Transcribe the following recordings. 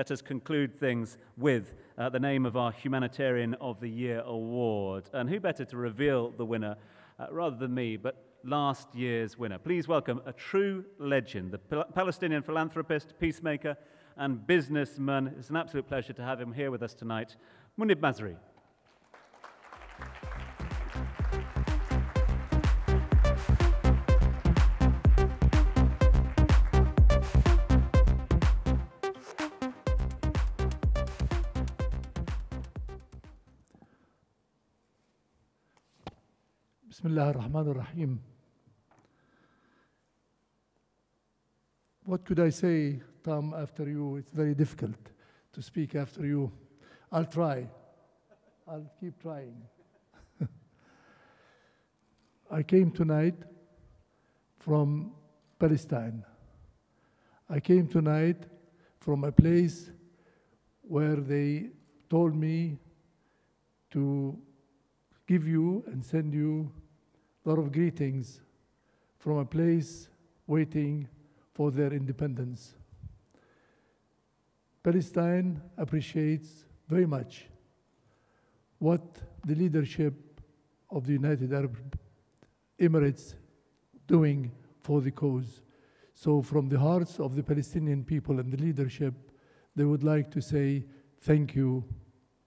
let us conclude things with the name of our Humanitarian of the Year award. And who better to reveal the winner rather than me, but last year's winner. Please welcome a true legend, the Palestinian philanthropist, peacemaker, and businessman. It's an absolute pleasure to have him here with us tonight, Munib Masri. Bismillah ar-Rahman ar-Rahim. What could I say, Tom, after you? It's very difficult to speak after you. I'll try. I'll keep trying. I came tonight from Palestine. I came tonight from a place where they told me to give you and send you a lot of greetings from a place waiting for their independence. Palestine appreciates very much what the leadership of the United Arab Emirates doing for the cause. So from the hearts of the Palestinian people and the leadership, they would like to say thank you,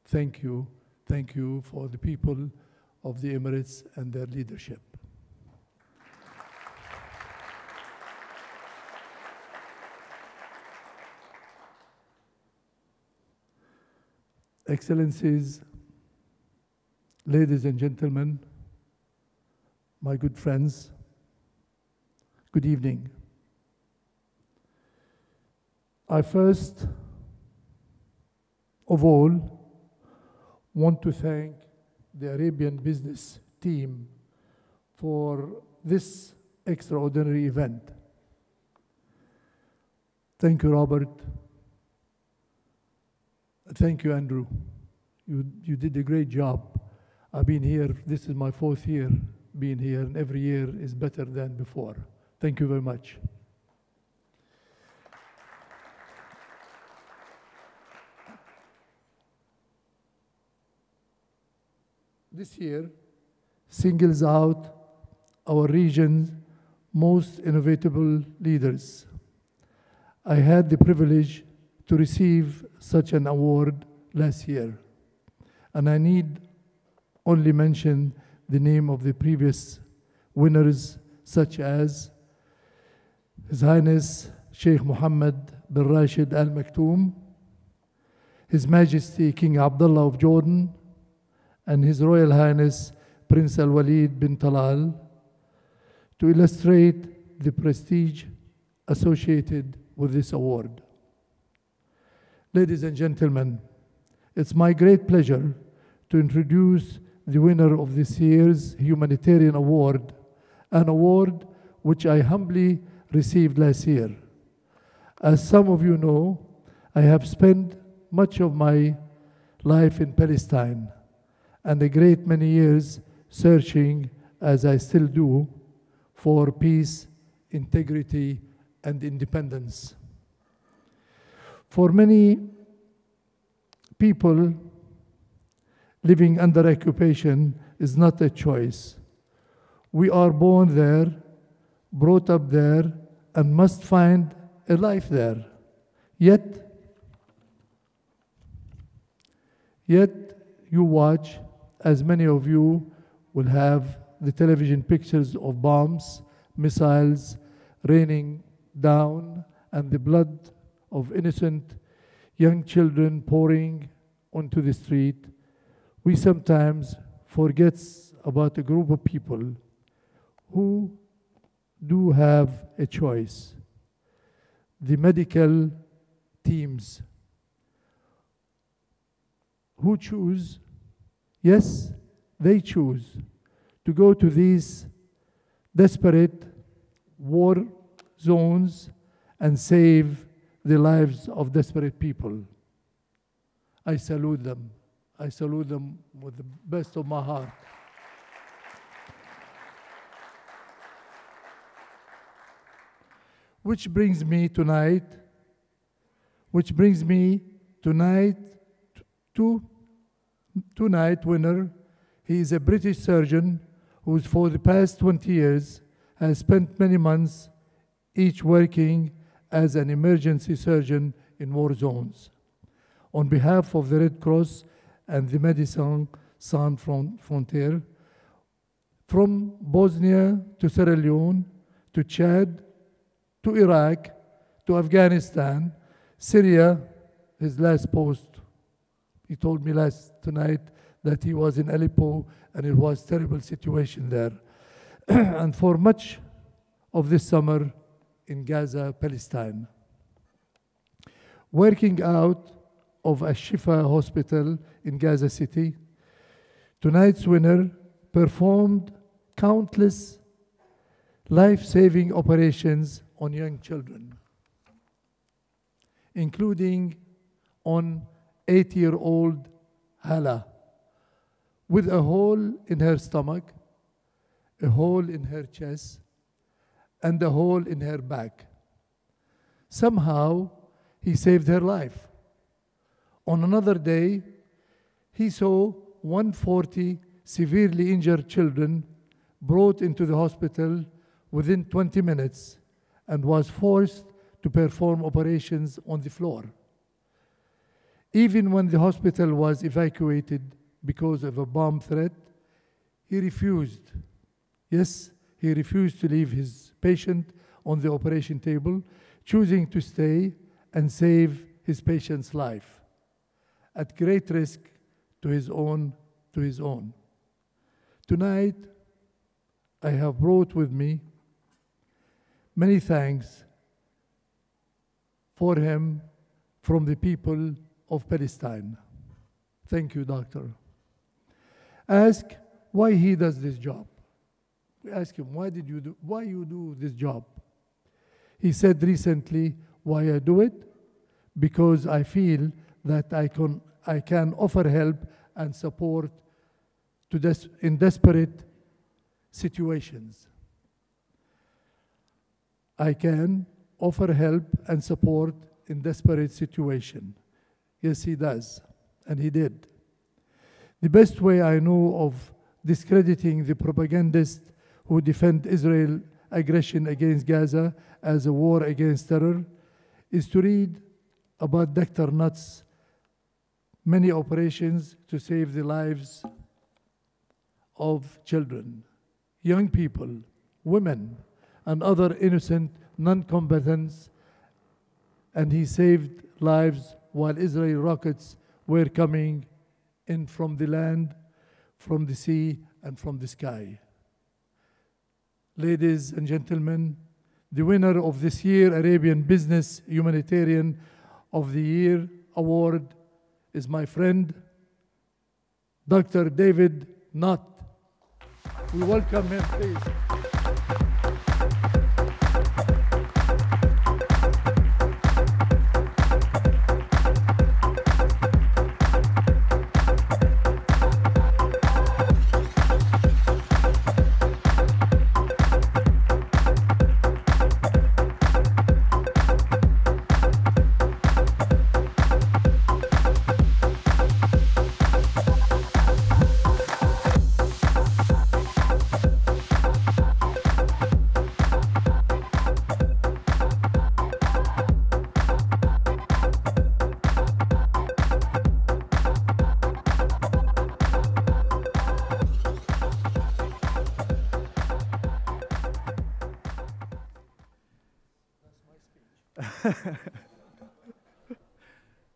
thank you, thank you for the people of the Emirates and their leadership. Excellencies, ladies and gentlemen, my good friends, good evening. I first of all want to thank the Arabian business team for this extraordinary event. Thank you, Robert. Thank you, Andrew. You did a great job. I've been here, this is my 4th year being here, and every year is better than before. Thank you very much. This year singles out our region's most innovatable leaders. I had the privilege to receive such an award last year, and I need only mention the name of the previous winners, such as His Highness Sheikh Mohammed bin Rashid Al Maktoum, His Majesty King Abdullah of Jordan, and His Royal Highness Prince Al Walid bin Talal, to illustrate the prestige associated with this award. Ladies and gentlemen, it's my great pleasure to introduce the winner of this year's Humanitarian Award, an award which I humbly received last year. As some of you know, I have spent much of my life in Palestine and a great many years searching, as I still do, for peace, integrity, and independence. For many people, living under occupation is not a choice. We are born there, brought up there, and must find a life there. Yet you watch, as many of you will have the television pictures of bombs, missiles raining down, and the blood of innocent young children pouring onto the street. We sometimes forget about a group of people who do have a choice. The medical teams who choose, yes, they choose to go to these desperate war zones and save the lives of desperate people. I salute them. I salute them with the best of my heart. Which brings me tonight Which brings me tonight to tonight winner. He is a British surgeon who for the past 20 years has spent many months each working as an emergency surgeon in war zones. On behalf of the Red Cross and the Médecins Sans Frontières, from Bosnia to Sierra Leone, to Chad, to Iraq, to Afghanistan, Syria, his last post. He told me tonight that he was in Aleppo and it was a terrible situation there. And for much of this summer in Gaza, Palestine. Working out of a Shifa hospital in Gaza City, tonight's winner performed countless life-saving operations on young children, including on 8-year-old Hala, with a hole in her stomach, a hole in her chest, and a hole in her back. Somehow, he saved her life. On another day, he saw 140 severely injured children brought into the hospital within 20 minutes and was forced to perform operations on the floor. Even when the hospital was evacuated because of a bomb threat, he refused. Yes, he refused to leave his patient on the operation table, choosing to stay and save his patient's life at great risk to his own. Tonight, I have brought with me many thanks for him from the people of Palestine. Thank you, doctor. Ask why he does this job. We ask him, why you do this job? He said recently, why I do it? Because I feel that I can offer help and support in desperate situations. I can offer help and support in desperate situation. Yes, he does, and he did. The best way I know of discrediting the propagandists who defend Israel's aggression against Gaza as a war against terror is to read about Dr. Nutt's many operations to save the lives of children, young people, women, and other innocent non-combatants, and he saved lives while Israeli rockets were coming in from the land, from the sea, and from the sky. Ladies and gentlemen, the winner of this year Arabian Business Humanitarian of the Year award is my friend, Dr. David Nutt. We welcome him, please.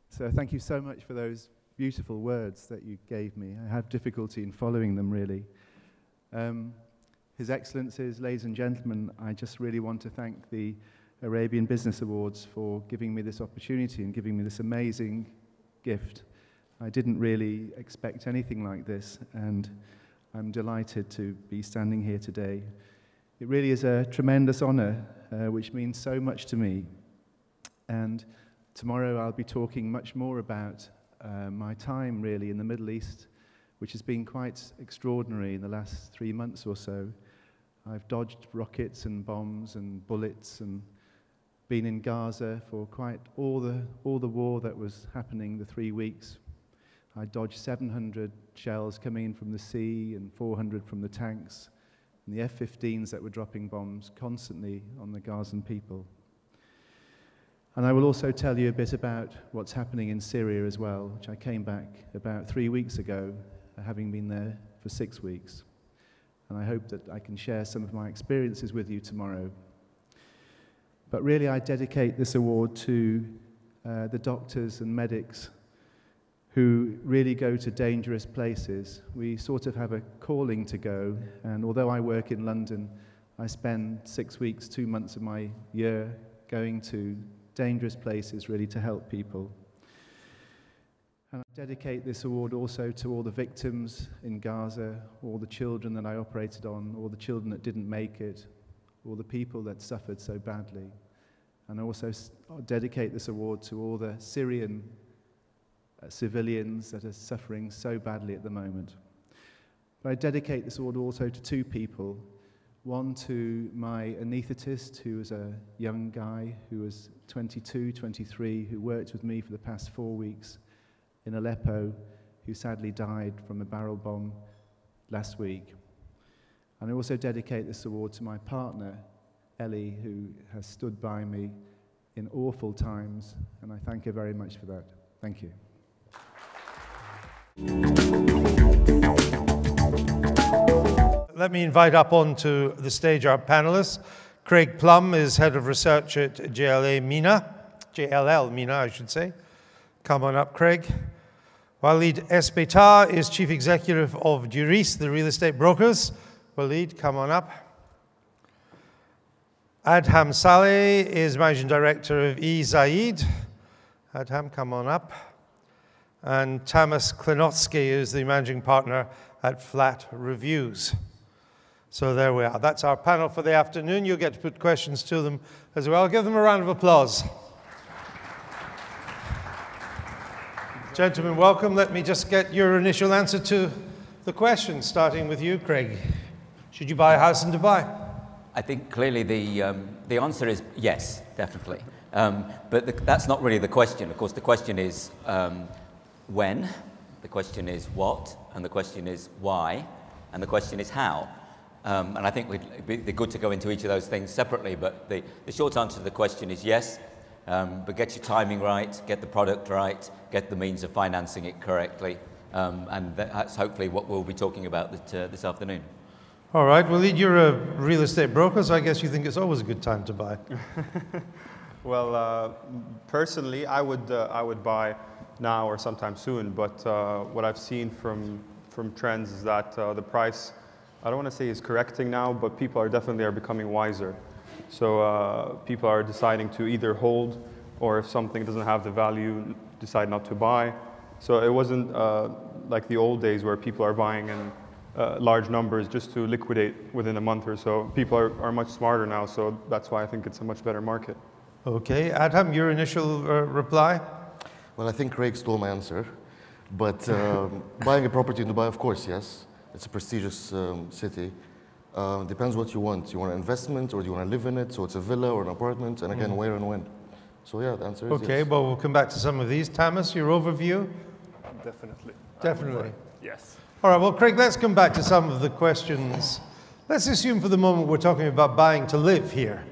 So thank you so much for those beautiful words that you gave me. I have difficulty in following them, really. His Excellencies, ladies and gentlemen, I just really want to thank the Arabian Business Awards for giving me this opportunity and giving me this amazing gift. I didn't really expect anything like this, and I'm delighted to be standing here today. It really is a tremendous honor, which means so much to me. And tomorrow I'll be talking much more about my time, really, in the Middle East, which has been quite extraordinary in the last 3 months or so. I've dodged rockets and bombs and bullets, and been in Gaza for quite all the war that was happening the 3 weeks. I dodged 700 shells coming in from the sea and 400 from the tanks, and the F-15s that were dropping bombs constantly on the Gazan people. And I will also tell you a bit about what's happening in Syria as well, which I came back about 3 weeks ago, having been there for 6 weeks. And I hope that I can share some of my experiences with you tomorrow. But really, I dedicate this award to the doctors and medics who really go to dangerous places. We sort of have a calling to go, and although I work in London, I spend 6 weeks, 2 months of my year going to dangerous places really to help people. And I dedicate this award also to all the victims in Gaza, all the children that I operated on, all the children that didn't make it, all the people that suffered so badly. And I also dedicate this award to all the Syrian civilians that are suffering so badly at the moment. But I dedicate this award also to 2 people. One to my anaesthetist, who was a young guy who was 22, 23, who worked with me for the past 4 weeks in Aleppo, who sadly died from a barrel bomb last week. And I also dedicate this award to my partner, Ellie, who has stood by me in awful times, and I thank her very much for that. Thank you. Let me invite up onto the stage our panelists. Craig Plum is Head of Research at JLL MENA, I should say. Come on up, Craig. Walid Espetar is Chief Executive of Juris, the real estate brokers. Walid, come on up. Adham Saleh is Managing Director of eZaid. Adham, come on up. And Tamas Klinotsky is the Managing Partner at Flat Reviews. So there we are. That's our panel for the afternoon. You'll get to put questions to them as well. Give them a round of applause. Gentlemen, welcome. Let me just get your initial answer to the question, starting with you, Craig. Should you buy a house in Dubai? I think clearly the answer is yes, definitely. But that's not really the question. Of course, the question is when, the question is what, and the question is why, and the question is how. And I think it'd be good to go into each of those things separately, but the short answer to the question is yes, but get your timing right, get the product right, get the means of financing it correctly, and that's hopefully what we'll be talking about this afternoon. All right, Walid, you're a real estate broker, so I guess you think it's always a good time to buy. Well, personally, I would buy now or sometime soon, but what I've seen from trends is that the price, I don't want to say is correcting now, but people are definitely becoming wiser. So people are deciding to either hold, or if something doesn't have the value, decide not to buy. So it wasn't like the old days where people are buying in large numbers just to liquidate within a month or so. People are much smarter now, so that's why I think it's a much better market. Okay, Adham, your initial reply? Well, I think Craig stole my answer, but buying a property in Dubai, of course, yes. It's a prestigious city. Depends what you want. You want an investment, or do you want to live in it? So it's a villa or an apartment, and again, where and when. So yeah, the answer is yes. Okay, well, we'll come back to some of these. Tamas, your overview? Definitely. Definitely. Yes. All right, well, Craig, let's come back to some of the questions. Let's assume for the moment we're talking about buying to live here,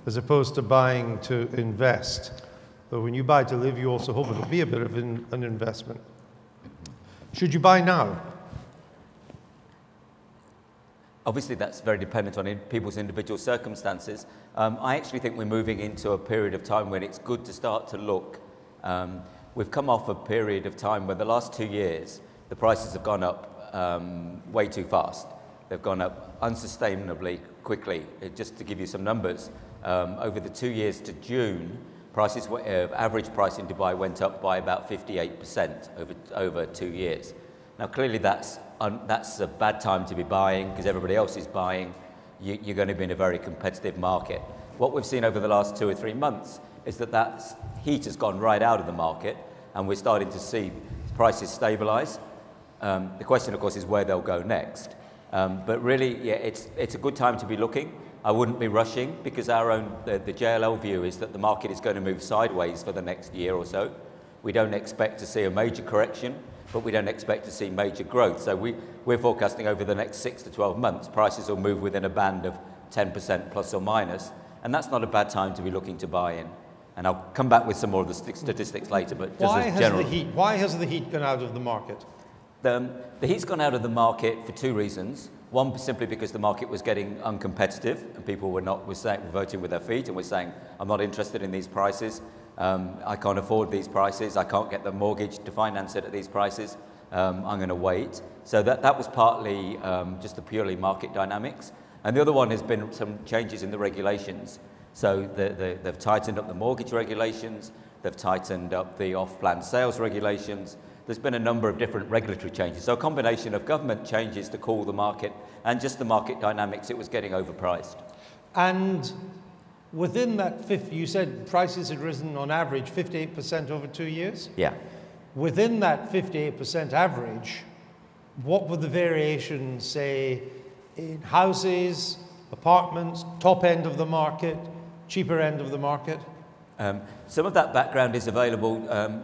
as opposed to buying to invest. But when you buy to live, you also hope it'll be a bit of an investment. Should you buy now? Obviously, that's very dependent on people's individual circumstances. I actually think we're moving into a period of time when it's good to start to look. We've come off a period of time where the last 2 years, the prices have gone up way too fast. They've gone up unsustainably quickly. Just to give you some numbers, over the 2 years to June, average price in Dubai went up by about 58% over 2 years. Now, clearly that's a bad time to be buying because everybody else is buying. You're going to be in a very competitive market. What we've seen over the last 2 or 3 months is that heat has gone right out of the market, and we're starting to see prices stabilize. The question, of course, is where they'll go next. But really, yeah, it's a good time to be looking. I wouldn't be rushing, because our own, the JLL view is that the market is going to move sideways for the next year or so. We don't expect to see a major correction, but we don't expect to see major growth. So we're forecasting over the next 6 to 12 months, prices will move within a band of 10% plus or minus, and that's not a bad time to be looking to buy in. And I'll come back with some more of the statistics later, but just as general. Why has the heat gone out of the market? The heat's gone out of the market for two reasons. One, simply because the market was getting uncompetitive and people were voting with their feet and were saying, I'm not interested in these prices. I can't afford these prices. I can't get the mortgage to finance it at these prices. I'm going to wait. So that was partly just the purely market dynamics. And the other one has been some changes in the regulations. So they've tightened up the mortgage regulations. They've tightened up the off-plan sales regulations. There's been a number of different regulatory changes. So a combination of government changes to cool the market and just the market dynamics, it was getting overpriced. And within that, you said prices had risen on average 58% over 2 years? Yeah. Within that 58% average, what were the variations, say, in houses, apartments, top end of the market, cheaper end of the market? Some of that background is available.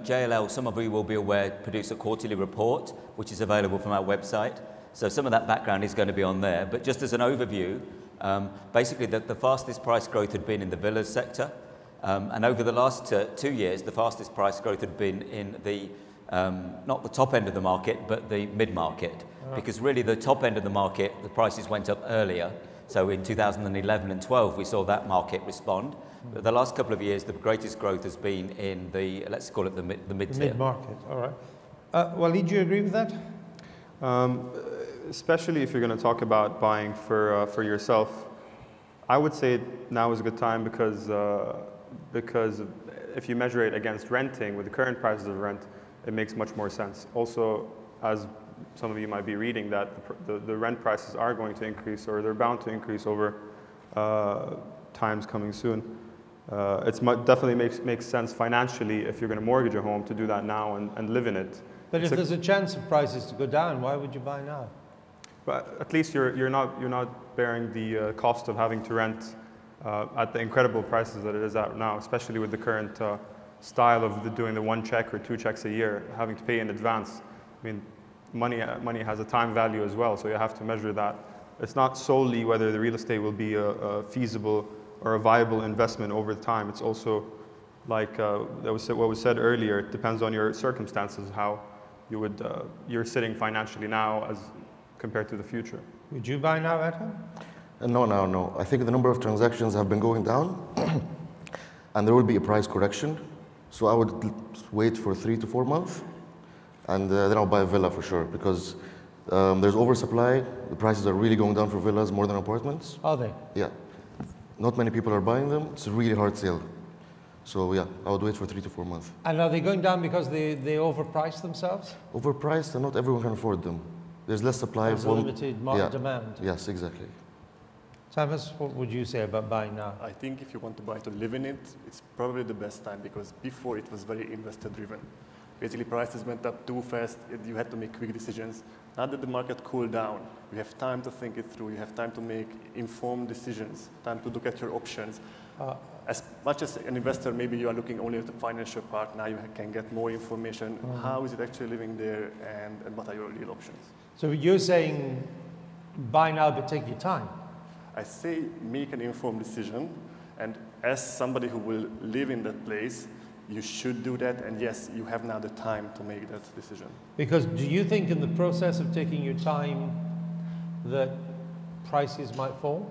JLL, some of you will be aware, produce a quarterly report, which is available from our website. So some of that background is going to be on there. But just as an overview, basically the fastest price growth had been in the villas sector. And over the last 2 years, the fastest price growth had been in the, not the top end of the market, but the mid-market. Because really the top end of the market, the prices went up earlier. So in 2011 and 12, we saw that market respond. But the last couple of years, the greatest growth has been in the, let's call it the mid-tier. Mid-market, all right. Walid, do you agree with that? Especially if you're going to talk about buying for yourself, I would say now is a good time because if you measure it against renting, with the current prices of rent, it makes much more sense. Also, as some of you might be reading, that the rent prices are going to increase, or they're bound to increase over times coming soon. It definitely makes sense financially if you're going to mortgage a home to do that now and live in it. But if there's a chance of prices to go down, why would you buy now? But at least you're not bearing the cost of having to rent at the incredible prices that it is at now, especially with the current style of doing the 1 check or 2 checks a year, having to pay in advance. I mean, money has a time value as well, so you have to measure that. It's not solely whether the real estate will be a feasible or a viable investment over time. It's also like what was said earlier. It depends on your circumstances, how you're sitting financially now as compared to the future. Would you buy now, Adham? No. I think the number of transactions have been going down, and there will be a price correction. So I would wait for 3 to 4 months, and then I'll buy a villa for sure, because there's oversupply. The prices are really going down for villas more than apartments. Are they? Yeah. Not many people are buying them. It's a really hard sale. So yeah, I would wait for 3 to 4 months. And are they going down because they overprice themselves? Overpriced, and not everyone can afford them. There's less supply. There's a limited demand. Yes, exactly. Thomas, what would you say about buying now? I think if you want to buy to live in it, it's probably the best time, because before it was very investor driven. Basically, prices went up too fast. You had to make quick decisions. Now that the market cooled down, you have time to think it through. You have time to make informed decisions, time to look at your options. As much as an investor, maybe you are looking only at the financial part. Now you can get more information. How is it actually living there, and what are your real options? So you're saying buy now, but take your time. I say make an informed decision, and as somebody who will live in that place, you should do that, and yes, you have now the time to make that decision. Because do you think in the process of taking your time that prices might fall?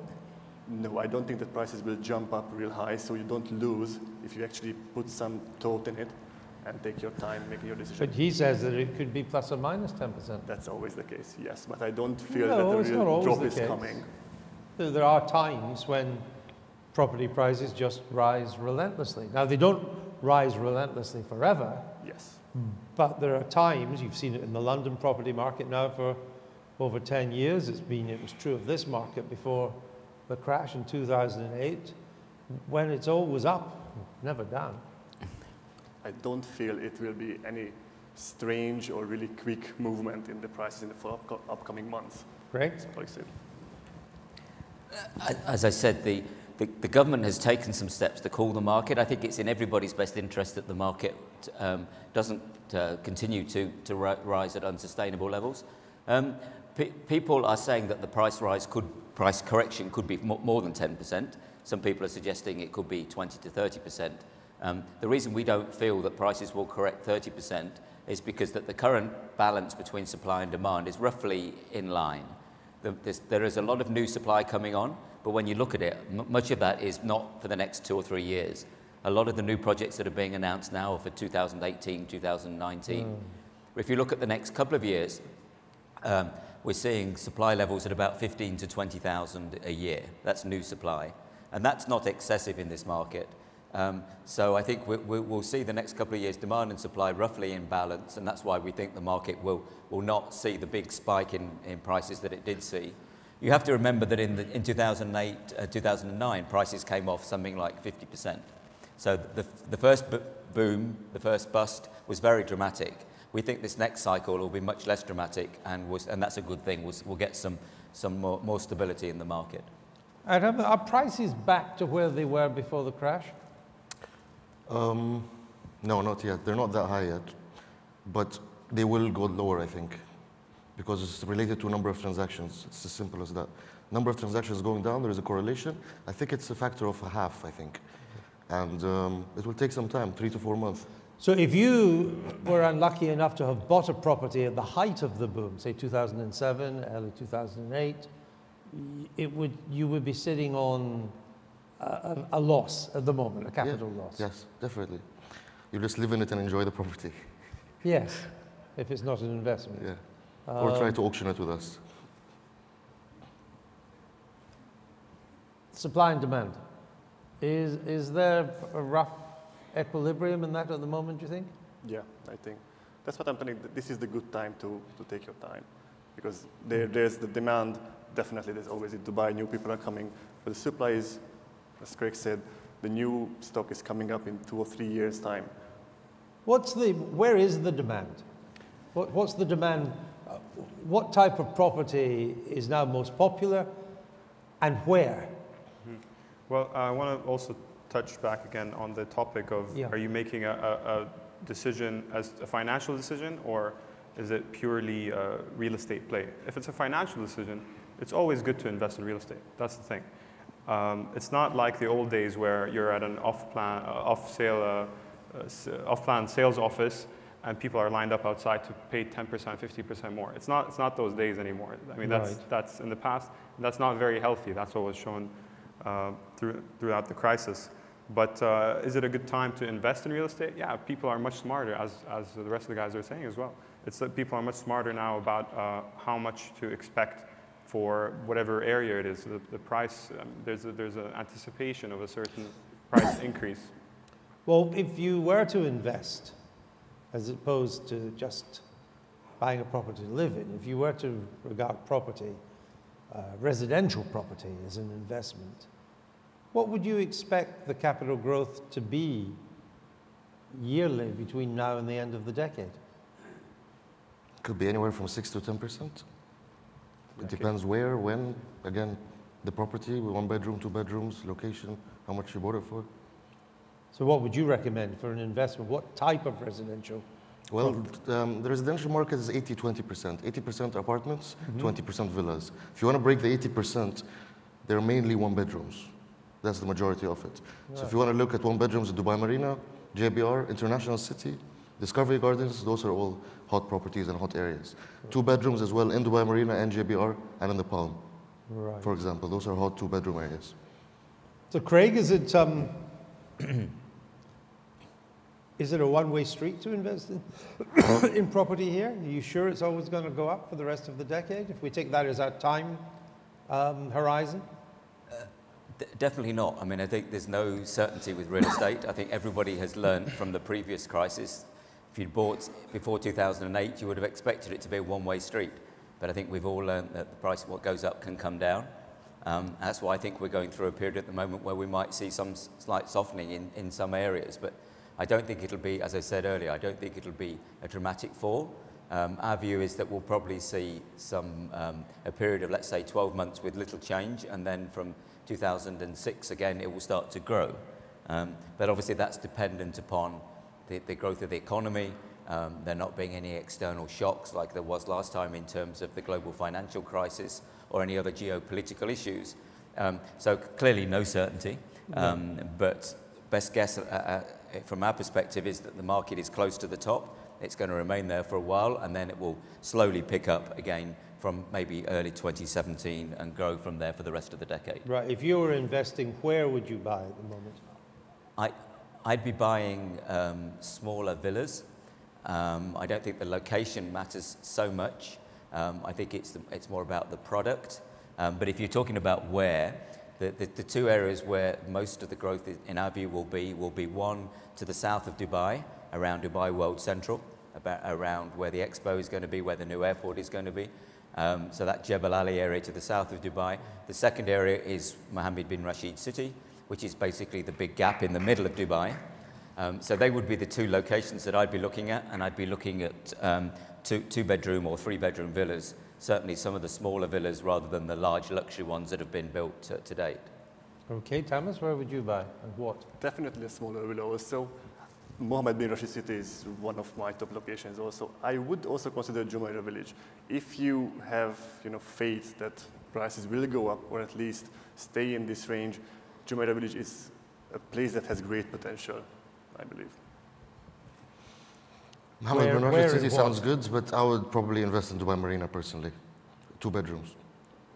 No, I don't think that prices will jump up real high, so you don't lose if you actually put some thought in it and take your time making your decision. But he says that it could be plus or minus 10%. That's always the case, yes, but I don't feel that the real drop is coming. There are times when property prices just rise relentlessly. Now, they don't rise relentlessly forever. Yes. But there are times, you've seen it in the London property market now for over 10 years. It was true of this market before the crash in 2008, when it's always up, never down. I don't feel it will be any strange or really quick movement in the prices in the upcoming months. Greg? As I said, the government has taken some steps to cool the market. I think it's in everybody's best interest that the market doesn't continue to rise at unsustainable levels. People are saying that the price correction could be more than 10%. Some people are suggesting it could be 20 to 30%. The reason we don't feel that prices will correct 30% is because that the current balance between supply and demand is roughly in line. There is a lot of new supply coming on, but when you look at it, much of that is not for the next 2 or 3 years. A lot of the new projects that are being announced now are for 2018, 2019. If you look at the next couple of years, we're seeing supply levels at about 15 to 20,000 a year. That's new supply. And that's not excessive in this market. So I think we'll see the next couple of years demand and supply roughly in balance, and that's why we think the market will not see the big spike in prices that it did see. You have to remember that in 2008, 2009, prices came off something like 50%. So the first boom, the first bust was very dramatic. We think this next cycle will be much less dramatic, and that's a good thing. We'll get some more stability in the market. Adam, are prices back to where they were before the crash? No, not yet. They're not that high yet, but they will go lower, I think, because it's related to a number of transactions. It's as simple as that. Number of transactions going down, there is a correlation. I think it's a factor of half, I think. And it will take some time, 3 to 4 months. So if you were unlucky enough to have bought a property at the height of the boom, say 2007, early 2008, you would be sitting on a loss at the moment, a capital loss. Yes, definitely. You just live in it and enjoy the property. Yes, if it's not an investment. Yeah. Or try to auction it with us. Supply and demand. Is there a rough equilibrium in that at the moment, do you think? Yeah, I think. That's what I'm telling you. This is the good time to take your time. Because there's the demand, definitely there's always in Dubai, new people are coming. But the supply is, as Craig said, the new stock is coming up in 2 or 3 years' time. Where is the demand? What's the demand? What type of property is now most popular and where? Well, I want to also touch back again on the topic of, are you making a decision as a financial decision, or is it purely a real estate play? If it's a financial decision, it's always good to invest in real estate. That's the thing. It's not like the old days where you're at an off-plan sales office and people are lined up outside to pay 10%, 50% more. It's not those days anymore. I mean, that's in the past. That's not very healthy. That's what was shown throughout the crisis. But is it a good time to invest in real estate? Yeah, people are much smarter, as the rest of the guys are saying as well. It's that people are much smarter now about how much to expect for whatever area it is. The price, there's an anticipation of a certain price increase. Well, if you were to invest, as opposed to just buying a property to live in, if you were to regard property, residential property, as an investment, what would you expect the capital growth to be yearly between now and the end of the decade? Could be anywhere from 6 to 10%. It depends where, when, again, the property, 1 bedroom, 2 bedrooms, location, how much you bought it for. So what would you recommend for an investment? What type of residential? Well, the residential market is 80-20%. 80% apartments, 20% villas. If you want to break the 80%, they're mainly 1 bedrooms. That's the majority of it. Right. So if you want to look at 1 bedrooms at Dubai Marina, JBR, International City, Discovery Gardens, those are all hot properties and hot areas. Right. 2 bedrooms as well in Dubai Marina and JBR and in the Palm, for example. Those are hot 2-bedroom areas. So Craig, is it is it a one-way street to invest in property here? Are you sure it's always going to go up for the rest of the decade, if we take that as our time horizon? Definitely not. I mean, I think there's no certainty with real estate. I think everybody has learned from the previous crisis. If you'd bought before 2008, you would have expected it to be a one-way street. But I think we've all learned that the price of what goes up can come down. That's why I think we're going through a period at the moment where we might see some slight softening in some areas. But I don't think it'll be, as I said earlier, I don't think it'll be a dramatic fall. Our view is that we'll probably see a period of, let's say, 12 months with little change, and then from 2006 again it will start to grow. But obviously that's dependent upon the growth of the economy, there not being any external shocks like there was last time in terms of the global financial crisis or any other geopolitical issues. So clearly no certainty, but best guess from our perspective is that the market is close to the top. It's going to remain there for a while, and then it will slowly pick up again from maybe early 2017 and grow from there for the rest of the decade. Right. If you were investing, where would you buy at the moment? I'd be buying smaller villas. I don't think the location matters so much. I think it's more about the product. But if you're talking about where, the two areas where most of the growth in our view will be one to the south of Dubai, around Dubai World Central, around where the Expo is going to be, where the new airport is going to be. So that Jebel Ali area to the south of Dubai. The second area is Mohammed bin Rashid City, which is basically the big gap in the middle of Dubai. So they would be the two locations that I'd be looking at, and I'd be looking at two-bedroom or three-bedroom villas, certainly some of the smaller villas rather than the large luxury ones that have been built to date. Okay, Thomas, where would you buy and what? Definitely a smaller villa also. Mohammed bin Rashid City is one of my top locations also. I would also consider Jumeirah Village. If you have faith that prices will go up or at least stay in this range, Jumeirah Village is a place that has great potential, I believe. Mohammed bin Rashid City sounds good, but I would probably invest in Dubai Marina personally. 2 bedrooms.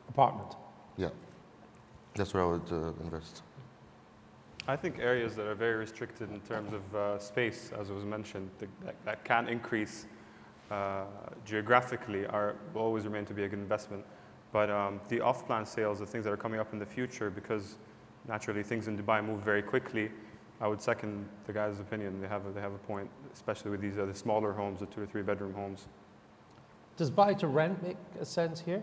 Apartment? Yeah. That's where I would invest. I think areas that are very restricted in terms of space, as was mentioned, that can increase geographically will always remain to be a good investment. But the off-plan sales, the things that are coming up in the future, because naturally things in Dubai move very quickly, I would second the guy's opinion. They have a point, especially with these other smaller homes, the 2 or 3 bedroom homes. Does buy to rent make a sense here?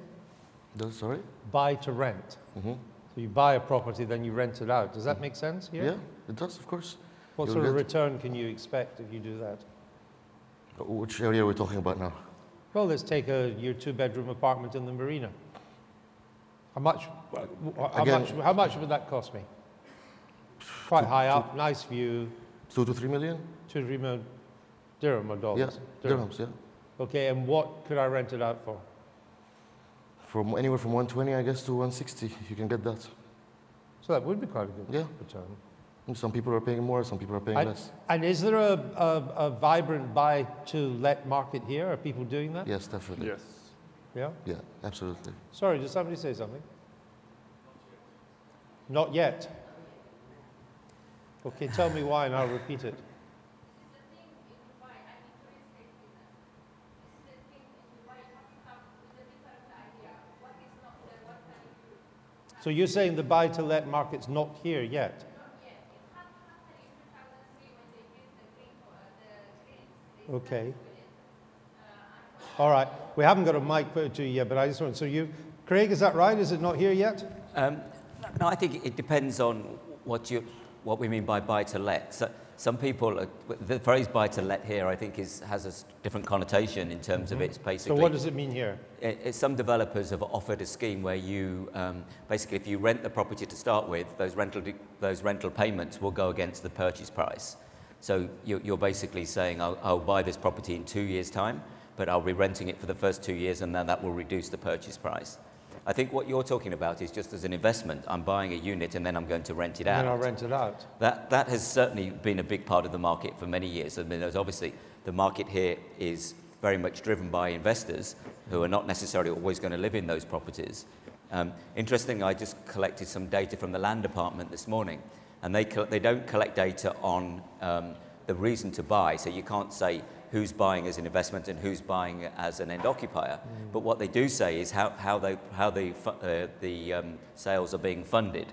Sorry? Buy to rent. Mm-hmm. So you buy a property, then you rent it out. Does that make sense here? Yeah, it does, of course. What sort of return can you expect if you do that? Which area are we talking about now? Well, let's take your 2-bedroom apartment in the marina. How much would that cost me? Quite high up, nice view. 2 to 3 million? 2 to 3 million dirham or dollars? Yeah, dirhams, yeah. Okay, and what could I rent it out for? From anywhere from 120, I guess, to 160, if you can get that. So that would be quite a good return. And some people are paying more, some people are paying less. And is there a vibrant buy-to-let market here? Are people doing that? Yes, definitely. Yes. Yeah? Yeah, absolutely. Sorry, did somebody say something? Not yet. Okay, tell me why and I'll repeat it. So you're saying the buy-to-let market's not here yet? Okay. All right. We haven't got a mic put to you yet, but I just want, so you, Craig, is that right? Is it not here yet? No, I think it depends on what we mean by buy-to-let. So some people, the phrase buy-to-let here, I think has a different connotation in terms of it's basically... So what does it mean here? Some developers have offered a scheme where you, basically if you rent the property to start with, those rental payments will go against the purchase price. So you're basically saying, I'll buy this property in 2 years' time, but I'll be renting it for the first 2 years and then that will reduce the purchase price. I think what you're talking about is just as an investment. I'm buying a unit and then I'm going to rent it out. And then I'll rent it out. That has certainly been a big part of the market for many years. I mean, there's obviously the market here is very much driven by investors who are not necessarily always going to live in those properties. Interestingly, I just collected some data from the land department this morning, and they don't collect data on the reason to buy, so you can't say who's buying as an investment and who's buying as an end occupier. But what they do say is how the sales are being funded.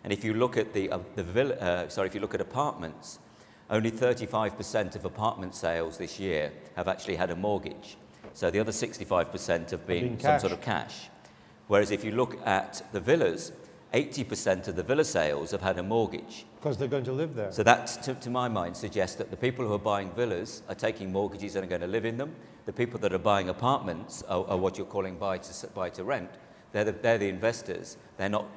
And if you look at if you look at apartments, only 35% of apartment sales this year have actually had a mortgage. So the other 65% have been some sort of cash. Whereas if you look at the villas, 80% of the villa sales have had a mortgage. Because they're going to live there. So that, to my mind, suggests that the people who are buying villas are taking mortgages and are going to live in them. The people that are buying apartments are what you're calling buy to rent. They're the investors. They're not.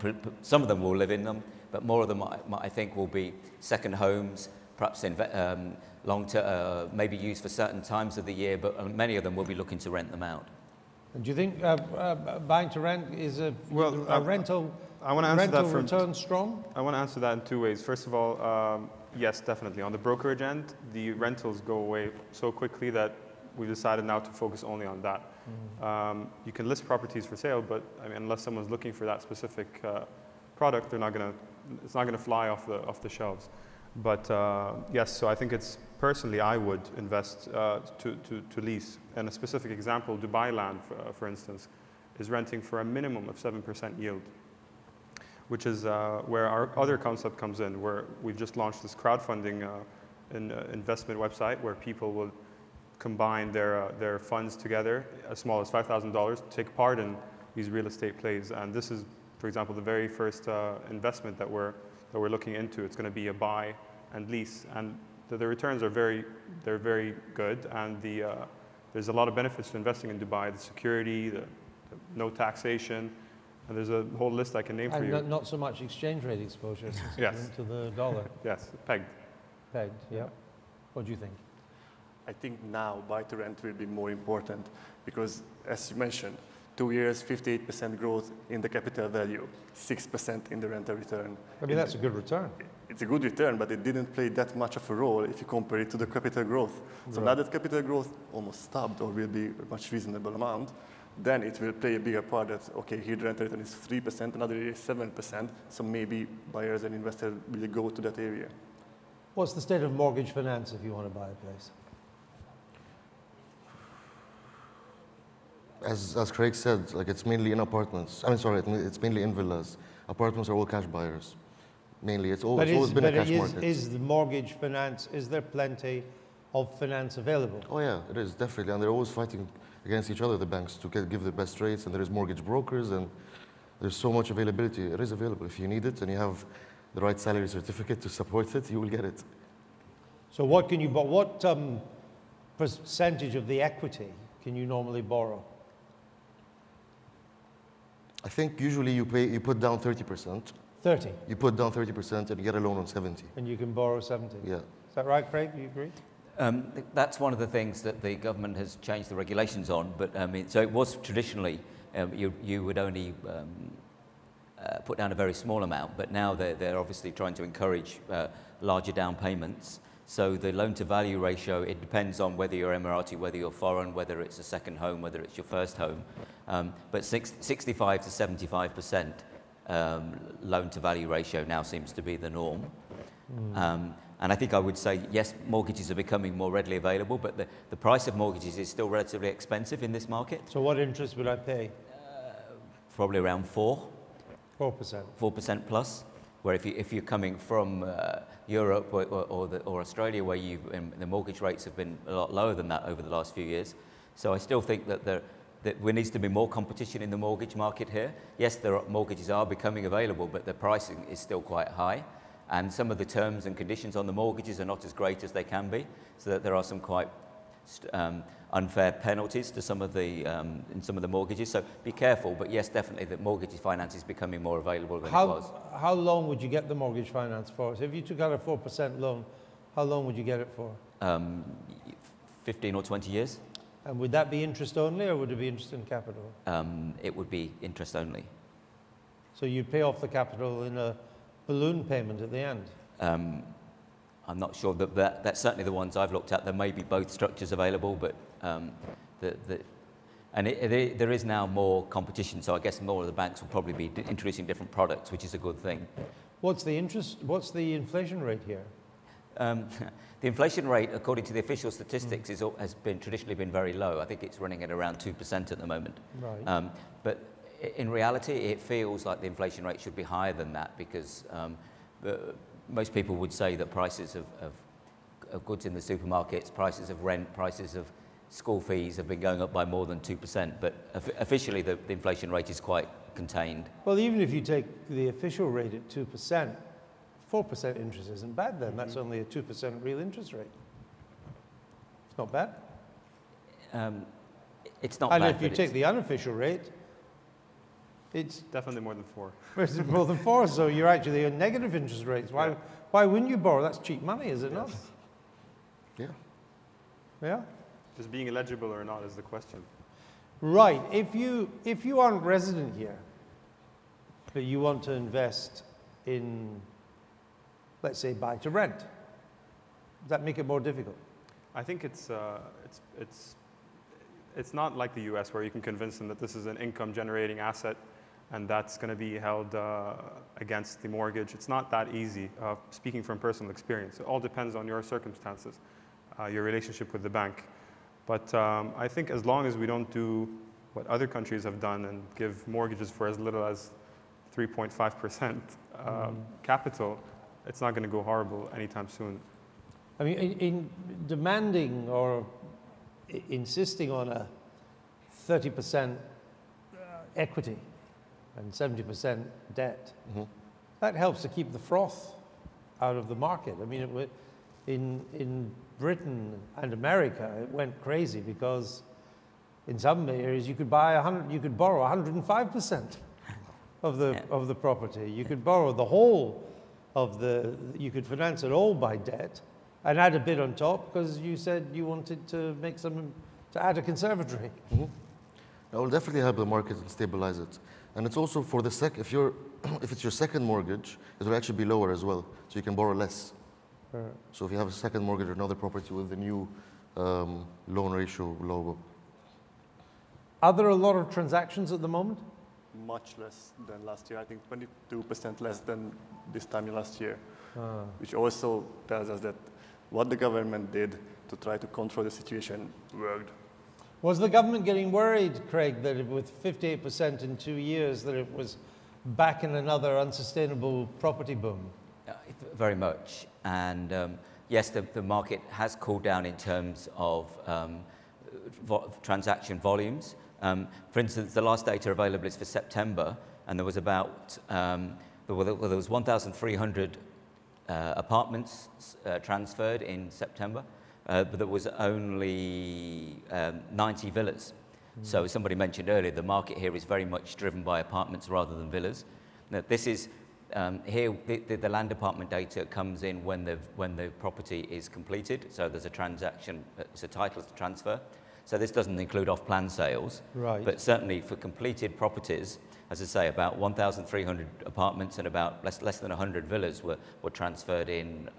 Some of them will live in them, but more of them, I think, will be second homes, perhaps maybe used for certain times of the year. But many of them will be looking to rent them out. And do you think buying to rent is a rental? I want to answer that from return strong? I want to answer that in two ways. First of all, yes, definitely. On the brokerage end, the rentals go away so quickly that we've decided now to focus only on that. You can list properties for sale, but I mean, unless someone's looking for that specific product, it's not going to fly off the shelves. But yes, so I think personally I would invest to lease. And a specific example, Dubai Land, for instance, is renting for a minimum of 7% yield, which is where our other concept comes in, where we've just launched this crowdfunding investment website where people will combine their funds together, as small as $5,000, to take part in these real estate plays. And this is, for example, the very first investment that we're looking into. It's going to be a buy and lease, and the returns are very good, and there's a lot of benefits to investing in Dubai: the security, the no taxation, and there's a whole list I can name for you. And not so much exchange rate exposure yes. to the dollar. Yes, pegged. Pegged, yeah. What do you think? I think now buy to rent will be more important because, as you mentioned, 2 years, 58% growth in the capital value, 6% in the rental return. I mean, that's a good return. It's a good return, but it didn't play that much of a role if you compare it to the capital growth. So now that capital growth almost stopped or will be a much reasonable amount, then it will play a bigger part that, okay, here the rental return is 3%, another area is 7%, so maybe buyers and investors will go to that area. What's the state of mortgage finance if you want to buy a place? As Craig said, like it's mainly in apartments. I mean, sorry, it's mainly in villas. Apartments are all cash buyers. Mainly, it's always been a cash market. Is the mortgage finance, is there plenty of finance available? Oh yeah, it is, definitely. And they're always fighting against each other, the banks, to give the best rates. And there's mortgage brokers, and there's so much availability. It is available. If you need it and you have the right salary certificate to support it, you will get it. So what can you, what percentage of the equity can you normally borrow? I think usually you put down 30%. 30? You put down 30% and you get a loan on 70. And you can borrow 70? Yeah. Is that right, Craig? Do you agree? That's one of the things that the government has changed the regulations on. But I mean, so it was traditionally you would only put down a very small amount, but now they're obviously trying to encourage larger down payments. So the loan-to-value ratio, it depends on whether you're Emirati, whether you're foreign, whether it's a second home, whether it's your first home. But 65 to 75% loan-to-value ratio now seems to be the norm. And I think I would say, yes, mortgages are becoming more readily available, but the price of mortgages is still relatively expensive in this market. So what interest would I pay? Probably around 4%. 4%. 4% plus. Where if you're coming from Europe or Australia, where the mortgage rates have been a lot lower than that over the last few years. So I still think that there needs to be more competition in the mortgage market here. Yes, mortgages are becoming available, but the pricing is still quite high. And some of the terms and conditions on the mortgages are not as great as they can be, so that there are some quite unfair penalties to some of the in some of the mortgages. So be careful, but yes, definitely the mortgage finance is becoming more available than it was. How long would you get the mortgage finance for? So if you took out a 4% loan, how long would you get it for? 15 or 20 years. And would that be interest only, or would it be interest in capital? It would be interest only. So you'd pay off the capital in a balloon payment at the end? I'm not sure that that's certainly the ones I've looked at. There may be both structures available, but there is now more competition. So I guess more of the banks will probably be introducing different products, which is a good thing. What's the inflation rate here? The inflation rate, according to the official statistics, has traditionally been very low. I think it's running at around 2% at the moment. Right. But in reality, it feels like the inflation rate should be higher than that, because most people would say that prices of goods in the supermarkets, prices of rent, prices of school fees have been going up by more than 2%, but officially the inflation rate is quite contained. Well, even if you take the official rate at 2%, 4% interest isn't bad then. That's only a 2% real interest rate. It's not bad. It's not and bad. And if you take the unofficial rate, it's definitely more than 4. It's more than 4, so you're actually on negative interest rates. Why wouldn't you borrow? That's cheap money, is it not? Yeah. Yeah? Just being eligible or not is the question. Right. If you aren't resident here, but you want to invest in, let's say, buy to rent, does that make it more difficult? I think it's not like the US where you can convince them that this is an income generating asset and that's going to be held against the mortgage. It's not that easy, speaking from personal experience. It all depends on your circumstances, your relationship with the bank. But I think as long as we don't do what other countries have done and give mortgages for as little as 3.5% capital, it's not going to go horrible anytime soon. I mean, in demanding or insisting on a 30% equity and 70% debt, that helps to keep the froth out of the market. I mean, in Britain and America, it went crazy because in some areas you could borrow 105% of the property. You could borrow the whole of you could finance it all by debt and add a bit on top because you said you wanted to add a conservatory. That will definitely help the market and stabilize it. And it's also for the if it's your second mortgage, it will actually be lower as well, so you can borrow less. So if you have a second mortgage or another property with the new loan ratio logo. Are there a lot of transactions at the moment? Much less than last year. I think 22% less than this time last year, which also tells us that what the government did to try to control the situation worked. Was the government getting worried, Craig, that with 58% in 2 years, that it was back in another unsustainable property boom? Very much. And yes, the market has cooled down in terms of transaction volumes. For instance, the last data available is for September, and there was about there was 1,300 apartments transferred in September, but there was only 90 villas. So as somebody mentioned earlier, the market here is very much driven by apartments rather than villas. Now, this is here the land department data comes in when the property is completed. So there's a transaction, it's a title transfer. So this doesn't include off-plan sales, right? But certainly for completed properties, as I say, about 1,300 apartments and about less than 100 villas were transferred in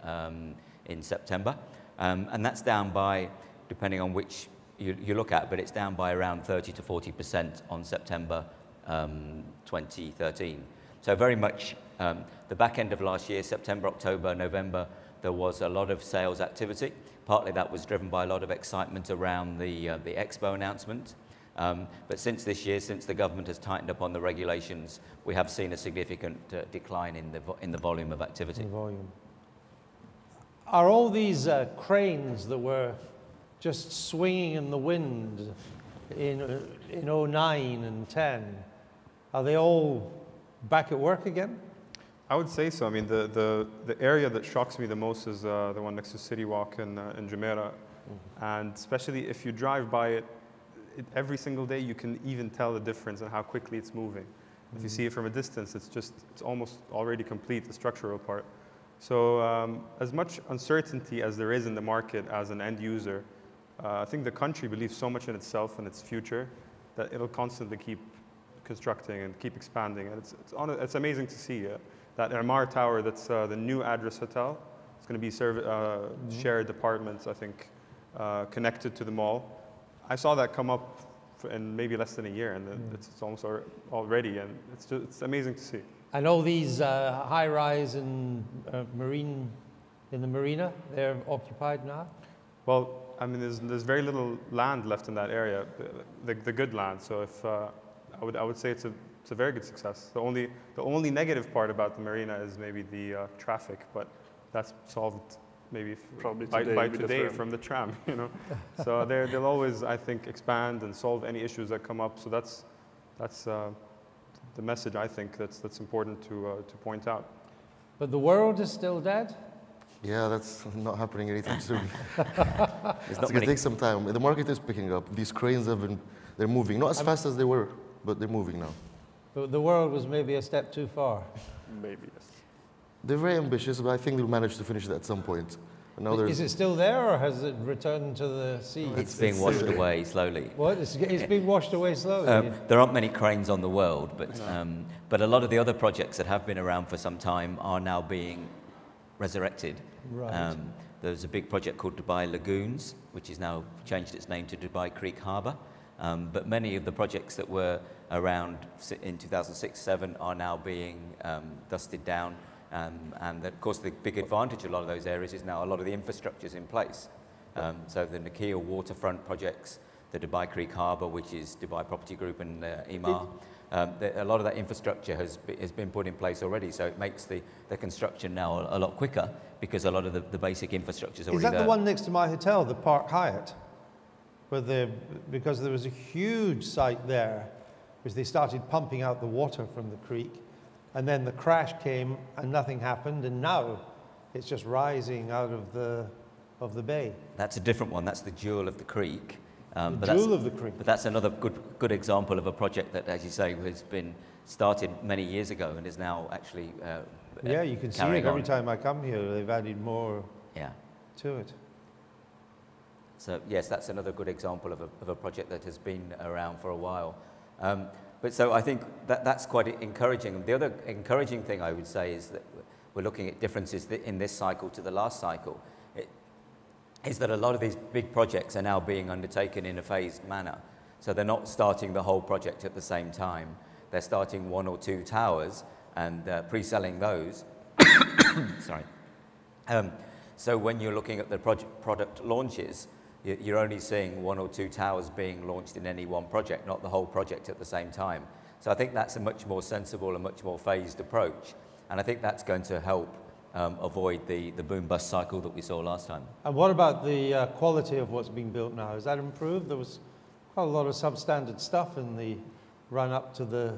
September, and that's down by, depending on which you look at, but it's down by around 30 to 40% on September 2013. So very much the back end of last year, September, October, November, there was a lot of sales activity. Partly that was driven by a lot of excitement around the Expo announcement. But since this year, since the government has tightened up on the regulations, we have seen a significant decline in the volume of activity. Are all these cranes that were just swinging in the wind in 09 and 10, are they all back at work again? I would say so. I mean, the area that shocks me the most is the one next to City Walk in Jumeirah. And especially if you drive by it, every single day you can even tell the difference in how quickly it's moving. If you see it from a distance, it's almost already complete, the structural part. So as much uncertainty as there is in the market as an end user, I think the country believes so much in itself and its future that it'll constantly keep constructing and keep expanding. And it's amazing to see that Emaar Tower, that's the new Address Hotel. It's going to be shared apartments, I think, connected to the mall. I saw that come up in maybe less than a year, and it's almost already, and it's amazing to see. And all these high-rise in the marina, they're occupied now? Well, I mean, there's very little land left in that area, the good land. So if I would say it's a very good success. The only negative part about the marina is maybe the traffic, but that's solved maybe Probably by today with the today firm. from the tram, you know. So they'll always, I think, expand and solve any issues that come up. So that's the message, I think, that's important to point out. But the world is still dead? Yeah, that's not happening anytime soon. There's It's not going to many, take some time. The market is picking up. These cranes they're moving. Not as fast as they were, but they're moving now. The world was maybe a step too far. Maybe, yes. They're very ambitious, but I think they'll manage to finish it at some point. And now Is it still there, or has it returned to the sea? it's being washed away slowly. What? It's being washed away slowly. There aren't many cranes on the world, but a lot of the other projects that have been around for some time are now being resurrected. Right. There's a big project called Dubai Lagoons, which has now changed its name to Dubai Creek Harbour. But many of the projects that were around in 2006-07 are now being dusted down. And of course, the big advantage of a lot of those areas is now a lot of the infrastructure is in place. So the Nakheel waterfront projects, the Dubai Creek Harbour, which is Dubai Property Group and Emaar, a lot of that infrastructure has been put in place already. So it makes the construction now a lot quicker because a lot of the basic infrastructure is already there. Is that the one next to my hotel, the Park Hyatt? Because there was a huge site there, which they started pumping out the water from the creek. And then the crash came and nothing happened, and now it's just rising out of the bay. That's a different one. That's the Jewel of the Creek. The Jewel of the Creek. But that's another good example of a project that, as you say, has been started many years ago and is now actually yeah, you can see it every time I come here. They've added more to it. So yes, that's another good example of a project that has been around for a while. But so I think that's quite encouraging. And the other encouraging thing I would say is that we're looking at differences in this cycle to the last cycle. Is that a lot of these big projects are now being undertaken in a phased manner. So they're not starting the whole project at the same time. They're starting 1 or 2 towers and pre-selling those. Sorry. So when you're looking at the product launches, you're only seeing 1 or 2 towers being launched in any one project, not the whole project at the same time. So I think that's a much more sensible and much more phased approach. And I think that's going to help avoid the boom-bust cycle that we saw last time. And what about the quality of what's being built now? Has that improved? There was quite a lot of substandard stuff in the run-up to the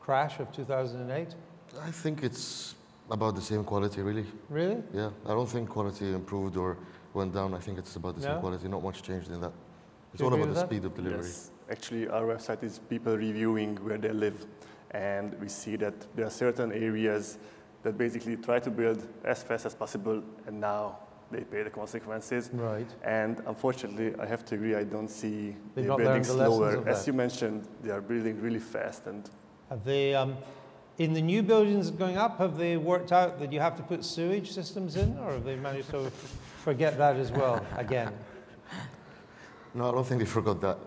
crash of 2008. I think it's about the same quality, really. Really? Yeah, I don't think quality improved or went down. I think it's about the same quality, not much changed in that. It's all about the speed of delivery. Yes. Actually, our website is people reviewing where they live. And we see that there are certain areas that basically try to build as fast as possible, and now they pay the consequences. Right. And unfortunately, I have to agree, I don't see They've they're not building learned the lessons slower. of As that. you mentioned, they are building really fast. And Have they, in the new buildings going up, have they worked out that you have to put sewage systems in, or have they managed to forget that as well again? No, I don't think they forgot that.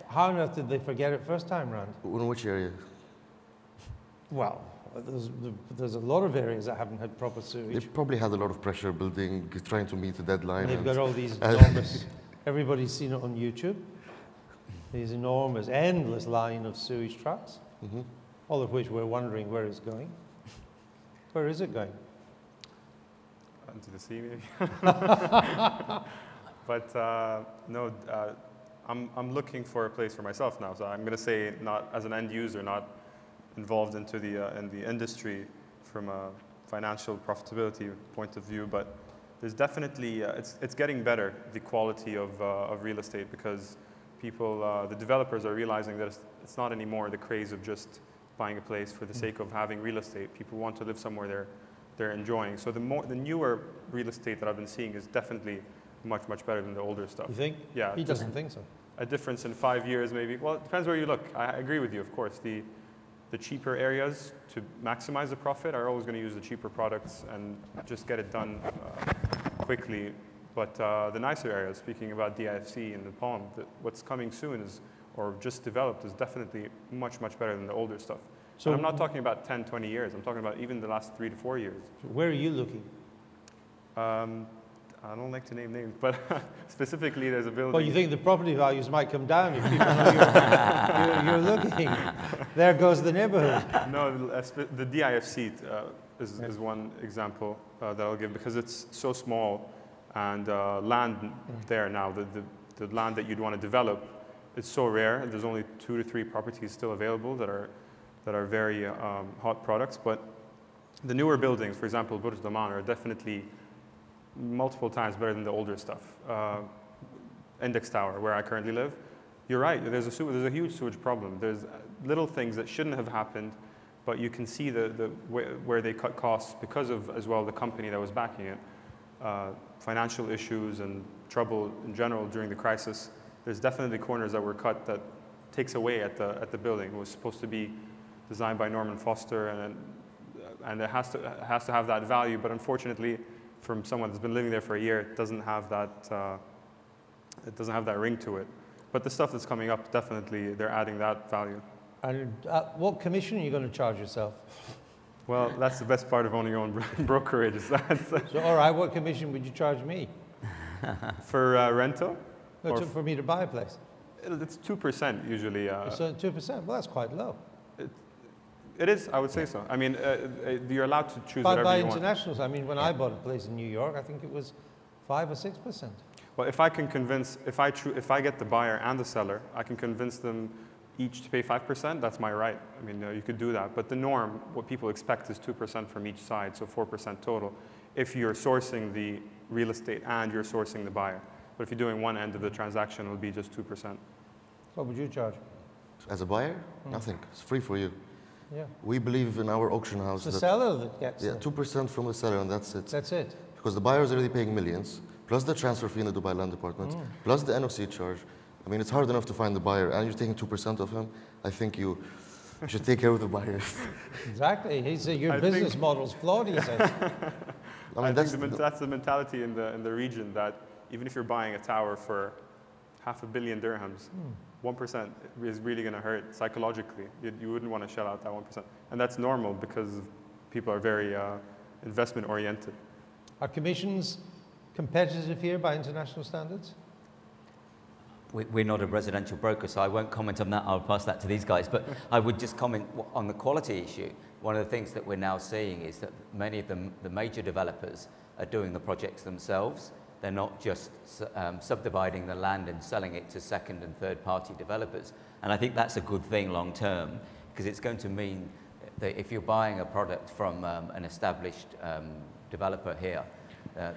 How on earth did they forget it first time round? In which area? Well, there's a lot of areas that haven't had proper They sewage. probably had a lot of pressure building, trying to meet the deadline. They've and- got all these enormous, everybody's seen it on YouTube, these enormous, endless line of sewage trucks, all of which we're wondering where it's going. Where is it going? Into the sea, maybe. But no, I'm looking for a place for myself now. So I'm going to say, not as an end user, not involved into in the industry from a financial profitability point of view, but there's definitely it's getting better, the quality of real estate, because people, the developers are realizing that it's not anymore the craze of just buying a place for the sake of having real estate. People want to live somewhere they're enjoying. So the newer real estate that I've been seeing is definitely much better than the older stuff. You think? Yeah. He doesn't think so. A difference in 5 years, maybe. Well, it depends where you look. I agree with you, of course. The cheaper areas to maximize the profit are always going to use the cheaper products and just get it done quickly. But the nicer areas, speaking about DIFC and the Palm, what's coming soon is, or just developed, is definitely much better than the older stuff. So I'm not talking about 10, 20 years. I'm talking about even the last 3 to 4 years. Where are you looking? I don't like to name names, but specifically there's a building. Well, you think the property values might come down if people know you're looking. There goes the neighborhood. No, the DIFC, is one example that I'll give, because it's so small, and land there now, the land that you'd want to develop, it's so rare. There's only 2 to 3 properties still available that are very hot products. But the newer buildings, for example, Burj Daman, are definitely multiple times better than the older stuff. Index Tower, where I currently live, you're right, there's a huge sewage problem. There's little things that shouldn't have happened, but you can see where they cut costs because of, as well, the company that was backing it. Financial issues and trouble in general during the crisis. There's definitely corners that were cut that takes away at the building. It was supposed to be designed by Norman Foster, and it has to have that value, but unfortunately, from someone that's been living there for a year, it doesn't have that ring to it. But the stuff that's coming up, definitely, they're adding that value. And what commission are you going to charge yourself? Well, that's the best part of owning your own brokerage. Is that. So, all right, what commission would you charge me? For rental? No, for me to buy a place? It's 2% usually. So 2%, well, that's quite low. It is, I would say so. I mean, you're allowed to choose whatever you want. By internationals, I mean, when I bought a place in New York, I think it was 5 or 6%. Well, if I can convince, if I get the buyer and the seller, I can convince them each to pay 5%, that's my right. I mean, you could do that. But the norm, what people expect is 2% from each side, so 4% total, if you're sourcing the real estate and you're sourcing the buyer. But if you're doing one end of the transaction, it'll be just 2%. What would you charge? As a buyer, nothing. It's free for you. Yeah. We believe in our auction house. It's the seller that gets it. 2% from the seller, and that's it. That's it. Because the buyer is already paying millions, plus the transfer fee in the Dubai Land Department, plus the NOC charge. I mean, it's hard enough to find the buyer, and you're taking 2% of him. I think you should take care of the buyers. Exactly. He said your business model's flawed, he says. I think that's the mentality in the region, that even if you're buying a tower for $500 million dirhams, 1% is really going to hurt psychologically. You wouldn't want to shell out that 1%. And that's normal because people are very investment oriented. Are commissions competitive here by international standards? We're not a residential broker, so I won't comment on that. I'll pass that to these guys. But I would just comment on the quality issue. One of the things that we're now seeing is that many of the major developers are doing the projects themselves. They're not just subdividing the land and selling it to second and third party developers. And I think that's a good thing long term, because it's going to mean that if you're buying a product from an established developer here,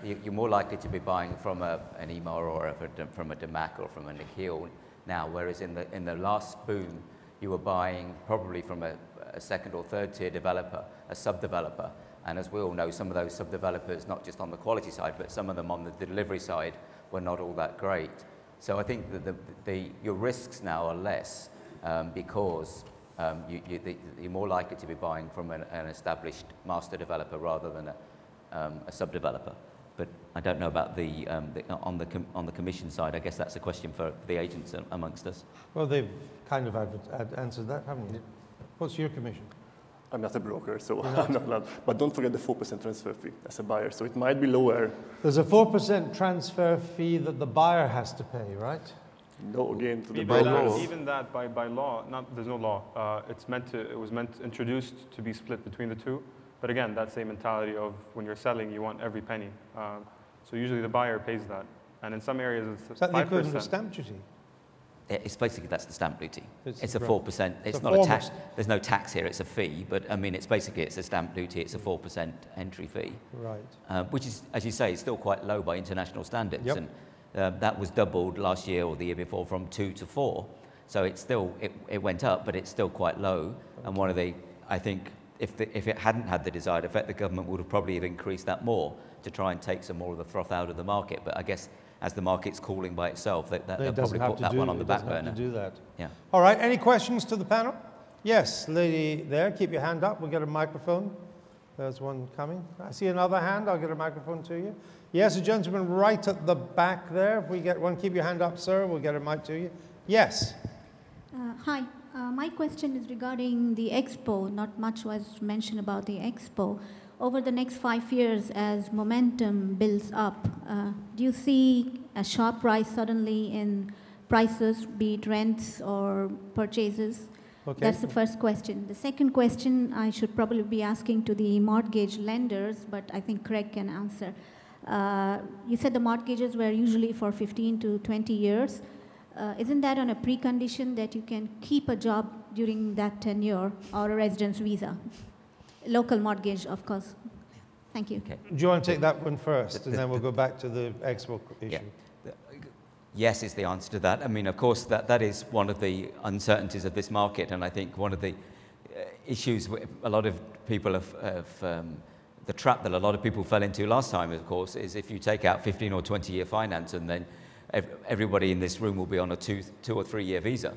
you're more likely to be buying from an Emaar or from a Damac or from a Nakheel now, whereas in the last boom, you were buying probably from a second or third tier developer, a sub-developer. And as we all know, some of those sub-developers, not just on the quality side, but some of them on the delivery side, were not all that great. So I think that your risks now are less because you're more likely to be buying from an established master developer rather than a sub-developer. But I don't know about on the commission side. I guess that's a question for the agents amongst us. Well, they've kind of answered that, haven't you? What's your commission? I'm not a broker, so I'm not allowed. But don't forget the 4% transfer fee as a buyer, so it might be lower. There's a 4% transfer fee that the buyer has to pay, right? No, again, to the even that by law, there's no law. It was introduced to be split between the two. But again, that same mentality of when you're selling, you want every penny. So usually the buyer pays that. And in some areas, it's 5%. Is that the equivalent of stamp duty? It's basically, that's the stamp duty. It's a right. 4%. It's not a tax. There's no tax here. It's a fee. But I mean, it's a stamp duty. It's a 4% entry fee. Right. Which is, as you say, still quite low by international standards. Yep. And that was doubled last year or the year before from 2 to 4. So it's still, it went up, but it's still quite low. And one of the, I think, if it hadn't had the desired effect, the government would have probably increased that more to try and take some more of the froth out of the market. But I guess as the market's cooling by itself, they'll probably put that one on the back burner. To do that. Yeah. All right. Any questions to the panel? Yes, lady there. Keep your hand up. We'll get a microphone. There's one coming. I see another hand. I'll get a microphone to you. Yes, a gentleman right at the back there. If we get one, keep your hand up, sir. We'll get a mic to you. Yes. Hi. My question is regarding the Expo. Not much was mentioned about the Expo. Over the next 5 years, as momentum builds up, do you see a sharp rise suddenly in prices, be it rents or purchases? Okay. That's the first question. The second question I should probably be asking to the mortgage lenders, but I think Craig can answer. You said the mortgages were usually for 15 to 20 years. Isn't that on a precondition that you can keep a job during that tenure or a residence visa? Local mortgage, of course. Thank you. Okay. Do you want to take that one first, and then we'll go back to the Expo issue? Yeah. Yes is the answer to that. I mean, of course, that is one of the uncertainties of this market, and I think one of the issues a lot of people the trap that a lot of people fell into last time, of course, is if you take out 15 or 20-year finance and then everybody in this room will be on a 2 or 3 year visa.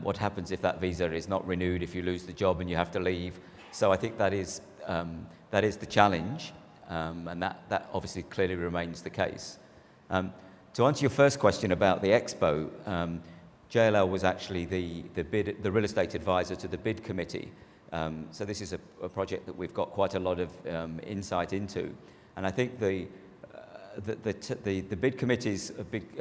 What happens if that visa is not renewed, if you lose the job and you have to leave? So I think that is the challenge, and that obviously clearly remains the case. To answer your first question about the Expo, JLL was actually the real estate advisor to the bid committee. So this is a project that we've got quite a lot of insight into, and I think the bid committee's big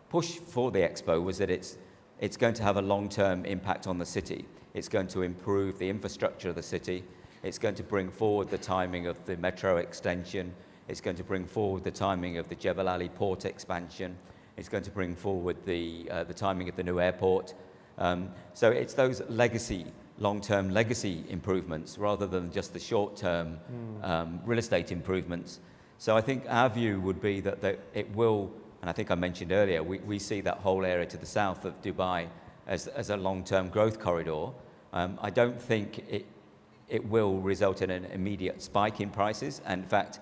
push for the Expo was that it's going to have a long-term impact on the city. It's going to improve the infrastructure of the city. It's going to bring forward the timing of the metro extension. It's going to bring forward the timing of the Jebel Ali port expansion. It's going to bring forward the timing of the new airport. So it's those long-term legacy improvements rather than just the short-term real estate improvements. So I think our view would be that it will, and I think I mentioned earlier, we see that whole area to the south of Dubai as a long-term growth corridor. I don't think it will result in an immediate spike in prices. And in fact,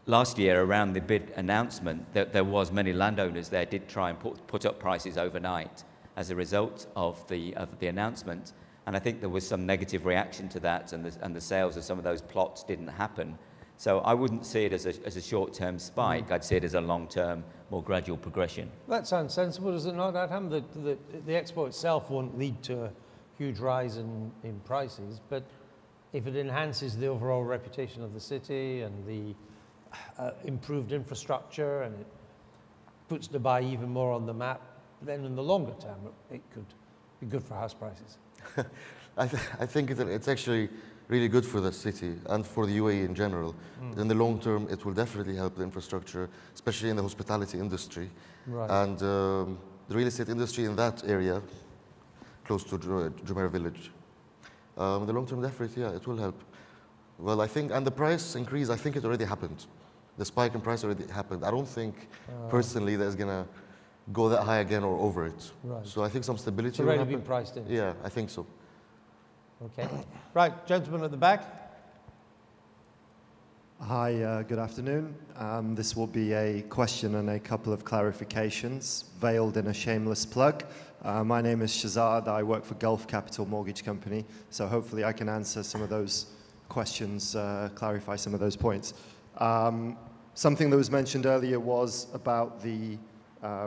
last year around the bid announcement, there was many landowners there did try and put up prices overnight as a result of the announcement. And I think there was some negative reaction to that, and the sales of some of those plots didn't happen. So I wouldn't see it as a short-term spike. I'd see it as a long-term, more gradual progression. That sounds sensible, does it not, Adham? The Expo itself won't lead to a huge rise in prices, but if it enhances the overall reputation of the city and the improved infrastructure, and it puts Dubai even more on the map, then in the longer term, it could be good for house prices. I think it's actually really good for the city and for the UAE in general. In the long term, it will definitely help the infrastructure, especially in the hospitality industry. Right. And the real estate industry in that area, close to Jumeirah Village. In the long term, definitely, yeah, it will help. Well, I think, and the price increase, I think it already happened. The spike in price already happened. I don't think, personally, that it's going to go that high again or over it. Right. So I think some stability it's already been priced in. Yeah, I think so. Okay. Right, gentleman at the back. Hi, good afternoon. This will be a question and a couple of clarifications, veiled in a shameless plug. My name is Shazad. I work for Gulf Capital Mortgage Company, so hopefully I can answer some of those questions, clarify some of those points. Something that was mentioned earlier was about the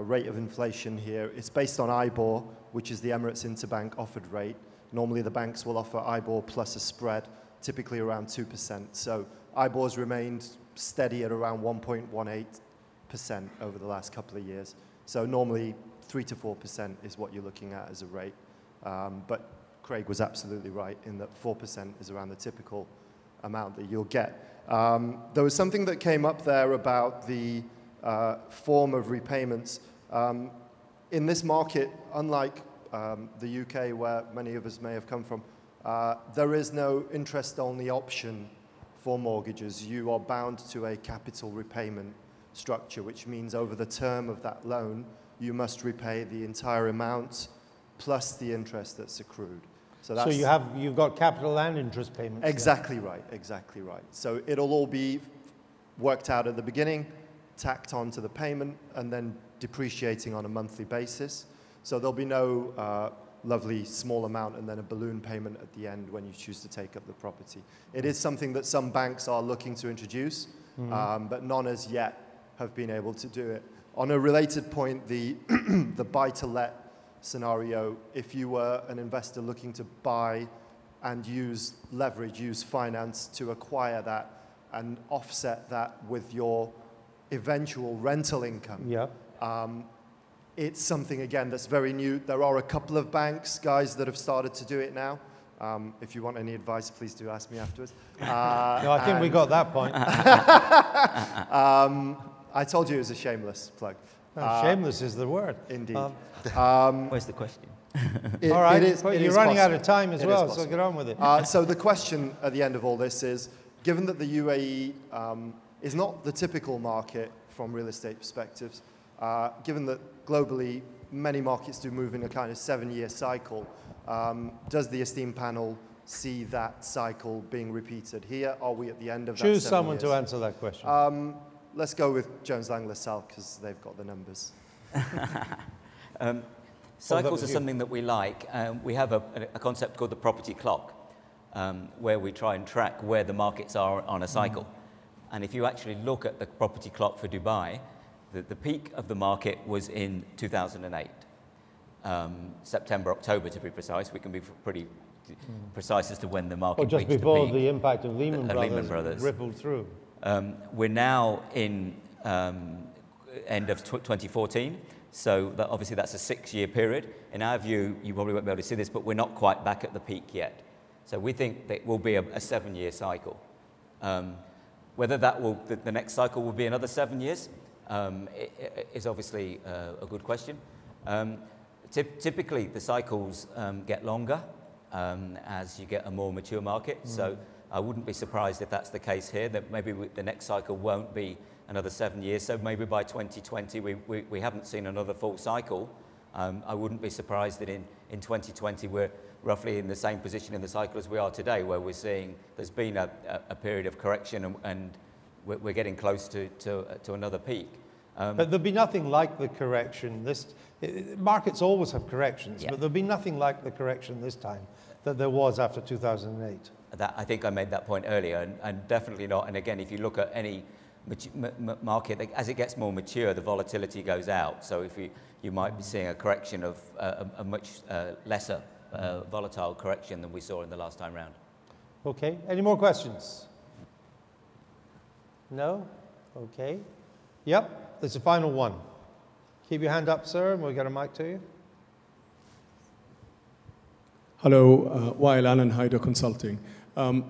rate of inflation here. It's based on IBOR, which is the Emirates Interbank offered rate. Normally the banks will offer IBOR plus a spread, typically around 2%. So IBOR's remained steady at around 1.18% over the last couple of years. So normally 3 to 4% is what you're looking at as a rate. But Craig was absolutely right in that 4% is around the typical amount that you'll get. There was something that came up there about the form of repayments. In this market, unlike the UK, where many of us may have come from, there is no interest-only option for mortgages. You are bound to a capital repayment structure, which means over the term of that loan, you must repay the entire amount plus the interest that's accrued. So you've got capital and interest payments. Exactly right, exactly right. So it'll all be worked out at the beginning, tacked onto the payment, and then depreciating on a monthly basis. So there'll be no lovely small amount and then a balloon payment at the end when you choose to take up the property. It is something that some banks are looking to introduce, but none as yet have been able to do it. On a related point, the buy-to-let scenario, if you were an investor looking to buy and use leverage, use finance to acquire that and offset that with your eventual rental income, It's something, again, that's very new. There are a couple of banks, guys, that have started to do it now. If you want any advice, please do ask me afterwards. No, I think we got that point. I told you it was a shameless plug. No, shameless is the word. Indeed. Where's the question? All right, you're running out of time as well, so get on with it. So the question at the end of all this is, given that the UAE is not the typical market from real estate perspectives, given that globally many markets do move in a kind of 7-year cycle, does the esteemed panel see that cycle being repeated here? Are we at the end of that 7 years? Choose someone to answer that question. Let's go with Jones Lang LaSalle because they've got the numbers. Cycles are something that we like. We have a concept called the property clock, where we try and track where the markets are on a cycle. And if you actually look at the property clock for Dubai, the peak of the market was in 2008. September, October to be precise. We can be pretty precise as to when the market just reached the before peak. the impact of Lehman Brothers rippled through. We're now in end of 2014, so that obviously that's a 6-year period. In our view, you probably won't be able to see this, but we're not quite back at the peak yet. So we think that it will be a 7-year cycle. Whether that will, the next cycle will be another 7 years is obviously a good question. Typically, the cycles get longer as you get a more mature market. So I wouldn't be surprised if that's the case here, that maybe the next cycle won't be another 7 years. So maybe by 2020, we haven't seen another full cycle. I wouldn't be surprised that in 2020, we're roughly in the same position in the cycle as we are today, where we're seeing there's been a period of correction and we're getting close to another peak. But there'll be nothing like the correction. Markets always have corrections, but there'll be nothing like the correction this time that there was after 2008. I think I made that point earlier, and definitely not. And again, if you look at any market, as it gets more mature, the volatility goes out. So if you might be seeing a correction of a much lesser volatile correction than we saw in the last time round. Okay. Any more questions? No? Okay. Yep. There's a final one. Keep your hand up, sir, and we'll get a mic to you. Hello, Wael Allen, Hyder Consulting.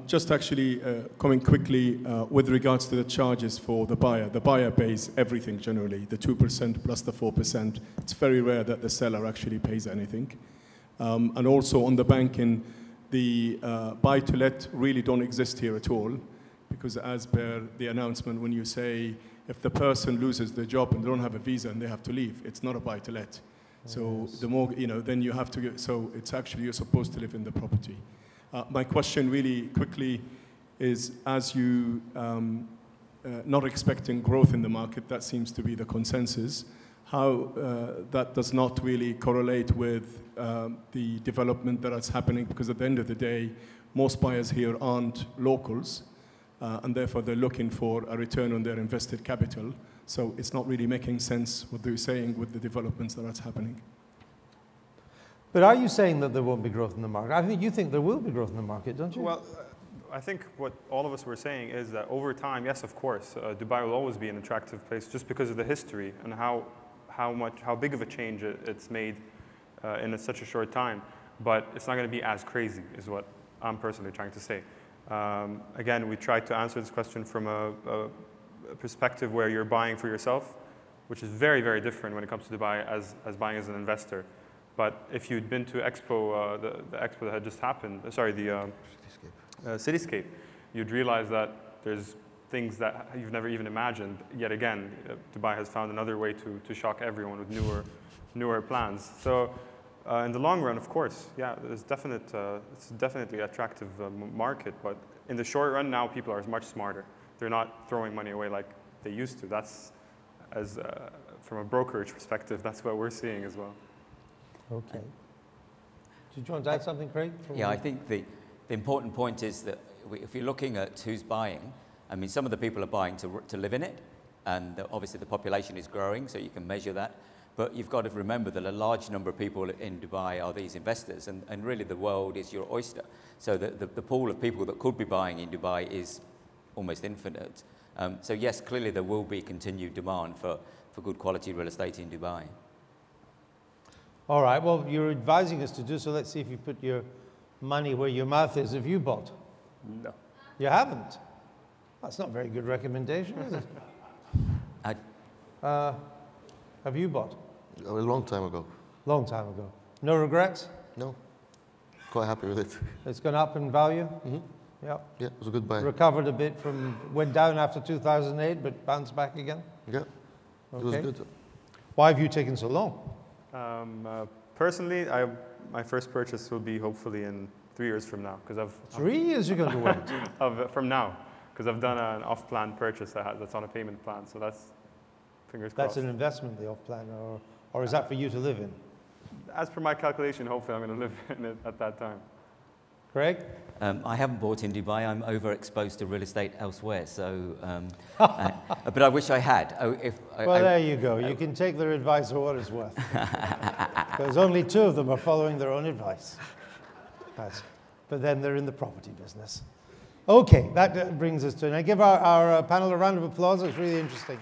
Just actually coming quickly with regards to the charges for the buyer. The buyer pays everything generally, the 2% plus the 4%. It's very rare that the seller actually pays anything. And also on the banking, the buy-to-let really don't exist here at all, because as per the announcement, when you say if the person loses their job and they don't have a visa and they have to leave, it's not a buy-to-let. So the more, then you have to get, so it's actually you're supposed to live in the property. My question really quickly is, as you not expecting growth in the market, that seems to be the consensus, how that does not really correlate with the development that is happening, because at the end of the day, most buyers here aren't locals, and therefore they're looking for a return on their invested capital. So it's not really making sense what they're saying with the developments that are happening. But are you saying that there won't be growth in the market? I think you think there will be growth in the market, don't you? Well, I think what all of us were saying is that over time, yes, of course, Dubai will always be an attractive place just because of the history and how big of a change it's made in such a short time. But it's not going to be as crazy, is what I'm personally trying to say. Again, we tried to answer this question from a perspective where you're buying for yourself, which is very, very different when it comes to Dubai as buying as an investor. But if you'd been to Expo, the Expo that had just happened, sorry, the Cityscape, you'd realize that there's things that you've never even imagined. Yet again, Dubai has found another way to shock everyone with newer plans. So in the long run, of course, yeah, it's definitely an attractive market. But in the short run, now people are much smarter. They're not throwing money away like they used to. That's, from a brokerage perspective, that's what we're seeing as well. Okay. Did you want to add something, Craig? Yeah, I think the important point is that if you're looking at who's buying, I mean, some of the people are buying to live in it, and obviously the population is growing, so you can measure that. But you've got to remember that a large number of people in Dubai are these investors, and really the world is your oyster. So the pool of people that could be buying in Dubai is almost infinite. So yes, clearly there will be continued demand for good quality real estate in Dubai. All right, well, you're advising us to do so. Let's see if you put your money where your mouth is. Have you bought? No. You haven't? That's not a very good recommendation, is it? Have you bought? A long time ago. Long time ago. No regrets? No. Quite happy with it. It's gone up in value? Mm-hmm. Yeah. Yeah, it was a good buy. Recovered a bit from, went down after 2008, but bounced back again? Yeah, it was good. Why have you taken so long? Personally, my first purchase will be hopefully in 3 years from now. 3 years you're going to wait? From now, because I've done an off-plan purchase that's on a payment plan, so that's fingers crossed. That's an investment, the off-plan, or is that for you to live in? As per my calculation, hopefully I'm going to live in it at that time. Craig? I haven't bought in Dubai. I'm overexposed to real estate elsewhere. So, but I wish I had. There you go. You can take their advice for what it's worth. Because only 2 of them are following their own advice. But then they're in the property business. Okay, that brings us to, and I give our panel a round of applause. It's really interesting.